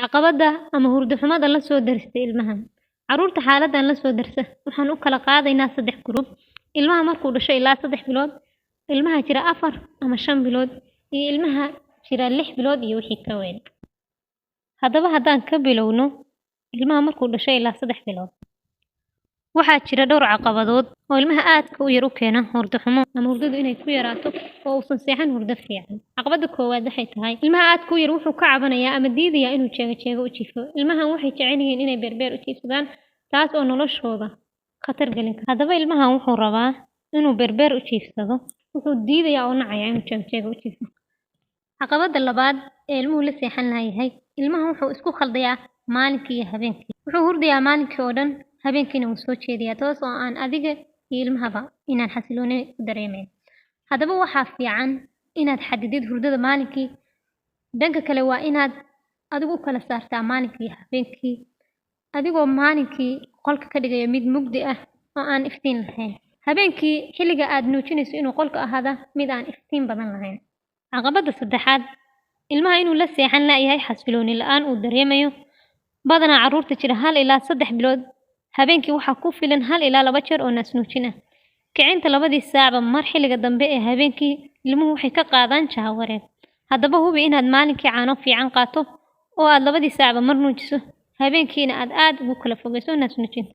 caqabada ama hurdo xumada la soo daristay ilmaha. Carruurta xaaladdan la soo darsa waxaan u kala qaadaynaa 3 group. Ilmaha markuu dhasho ilaa 3 bilood, ilmaha jira 4 ama 5 bilood, iyo ilmaha jira 6 bilood iyo wixii ka weyn. Haddaba haddaan ka bilowno ilmaha markuu dhasho ilaa 3 bilood. Waxaa jira dhowr caqabadood oo ilmaha aadka u yar u keena hurdo xumo ama hurdadu inay ku yaraato oo uusan seexan hurdo fiican. Caqabada koowaad waxay tahay ilmaha aadka u yar wuxuu ka cabanayaa ama diidayaa inuu jeego u jiifo. Ilmahan waxay jecel yihiin inay beerbeer u jiifsadaan, taas oo noloshooda khatar gelin karta. Haddaba ilmahan wuxuu rabaa inuu beerbeer u jiifsado, wuxuu diidayaa oo nacayaa inuu jeego u jiifo. Caqabada labaad ee ilmuhu la seexan layahay, ilmahan wuxuu isku khaldayaa maalinkii iyo habeenkii. Wuxuu hurdayaa maalinkii oo dhan, habeenkiina wuu soo jeediyaa, taas oo aan adiga iyo ilmahaba inaan xasilooni ku dareemayn. Haddaba waxaa fiican inaad xadidid hurdada maalinkii. Dhanka kale waa inaad adigu u kala saartaa maalinkii iyo habeenkii, adigoo maalinkii qolka ka dhigaya mid mugdi ah oo aan iftiin lahayn. Habeenkii xilliga aad nuujinayso inuu qolka ahaada mid aan iftiin badan lahayn. Caqabada saddexaad, ilmaha inuu la seexan layahay xasilooni la'aan uu dareemayo. Badanaa carruurta jira 1 ilaa 3 bilood, habeenkii waxaa ku filan 1 ilaa 2 jeer oo naas nuujin ah. Kicinta 2 saacba mar xilliga dambe ee habeenkii ilmuhu waxay ka qaadaan jahawareer. Haddaba hubi inaad maalinkii caano fiican qaato oo aad 2 saacba mar nuujiso, habeenkiina aad ugu kala fogeyso naas nuujinta.